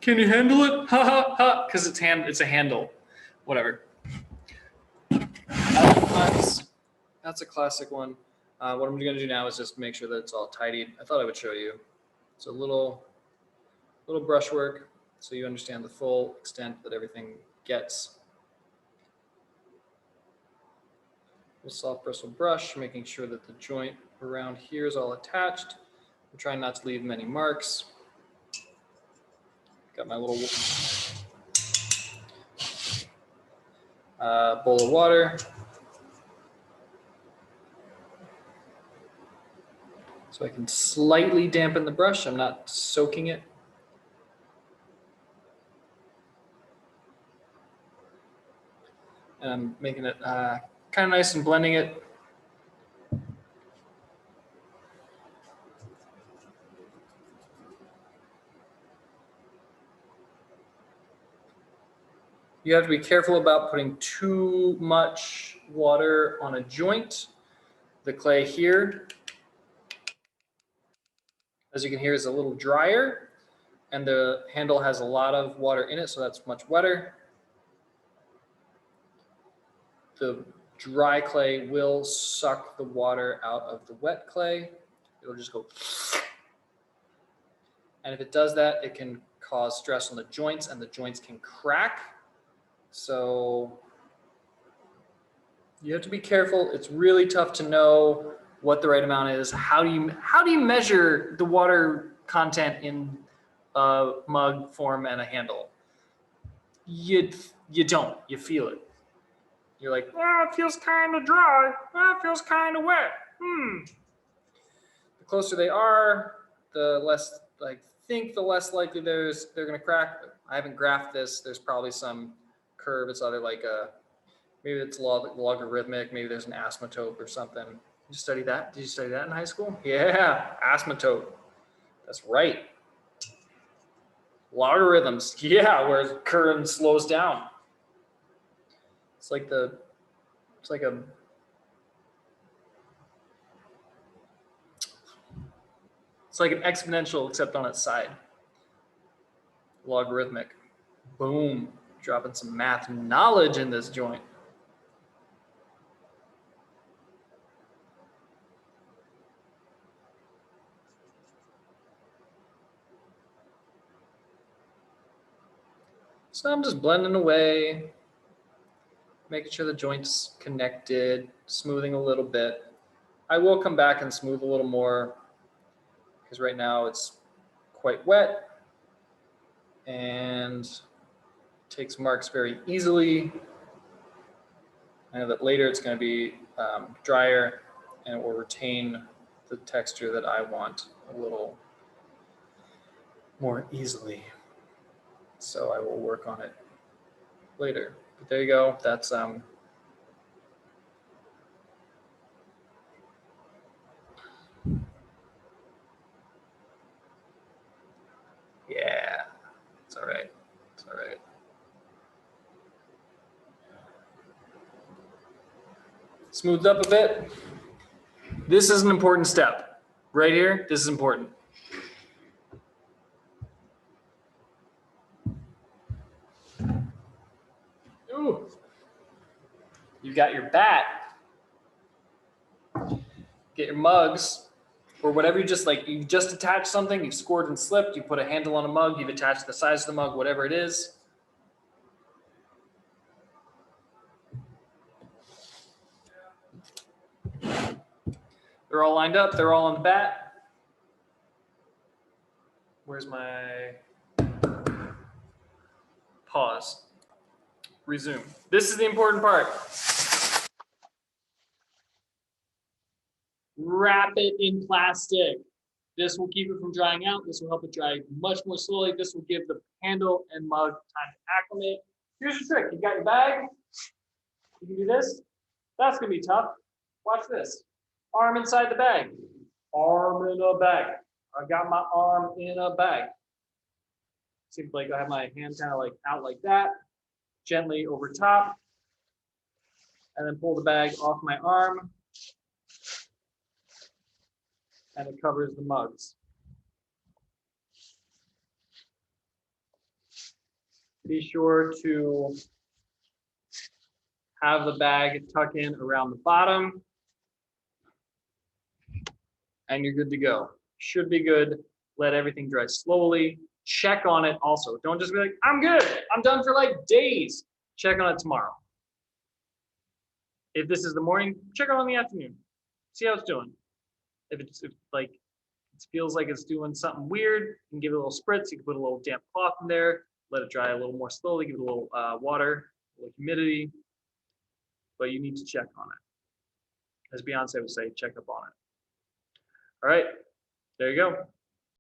Can you handle it? Ha ha ha. Because it's a handle. Whatever. That's a classic one. What I'm going to do now is just make sure that it's all tidied. I thought I would show you. It's a little brushwork so you understand the full extent that everything gets. A soft bristle brush, making sure that the joint around here is all attached. I'm trying not to leave many marks. Got my little bowl of water. So I can slightly dampen the brush. I'm not soaking it. And I'm making it kind of nice and blending it. You have to be careful about putting too much water on a joint. The clay here, as you can hear, is a little drier, and the handle has a lot of water in it, so that's much wetter. The dry clay will suck the water out of the wet clay. It'll just go. And if it does that, it can cause stress on the joints, and the joints can crack. So you have to be careful. It's really tough to know what the right amount is. How do you measure the water content in a mug form and a handle? You don't. You feel it. You're like, it feels kind of dry. It feels kind of wet. The closer they are, the less the less likely they're gonna crack. I haven't graphed this. There's probably some curve. It's either like maybe it's logarithmic. Maybe there's an asymptote or something. Did you study that? Did you study that in high school? Yeah, asymptote. That's right. Logarithms. Yeah, where the curve slows down. It's like an exponential except on its side. Logarithmic. Boom. Dropping some math knowledge in this joint. So I'm just blending away, making sure the joint's connected, smoothing a little bit. I will come back and smooth a little more because right now it's quite wet and takes marks very easily. I know that later it's going to be drier and it will retain the texture that I want a little more easily. So I will work on it later. But there you go. That's yeah, it's all right. It's all right. Smoothed up a bit. This is an important step. Right here, this is important. Ooh. You got your bat. Get your mugs or whatever you've just attached something, you've scored and slipped, you put a handle on a mug, you've attached the size of the mug, whatever it is. They're all lined up. They're all on the bat. Where's my pause? Resume. This is the important part. Wrap it in plastic. This will keep it from drying out. This will help it dry much more slowly. This will give the handle and mug time to acclimate. Here's your trick. You got your bag. You can do this. That's going to be tough. Watch this. Arm inside the bag. Arm in a bag. I got my arm in a bag. Seems like I have my hand kind of like out like that. Gently over top. And then pull the bag off my arm. And it covers the mugs. Be sure to have the bag tuck in around the bottom. And you're good to go. Should be good. Let everything dry slowly. Check on it also. Don't just be like, I'm good. I'm done for like days. Check on it tomorrow. If this is the morning, check on it in the afternoon. See how it's doing. If like it feels like it's doing something weird, you can give it a little spritz. You can put a little damp cloth in there. Let it dry a little more slowly. Give it a little water, a little humidity. But you need to check on it. As Beyonce would say, check up on it. All right, there you go.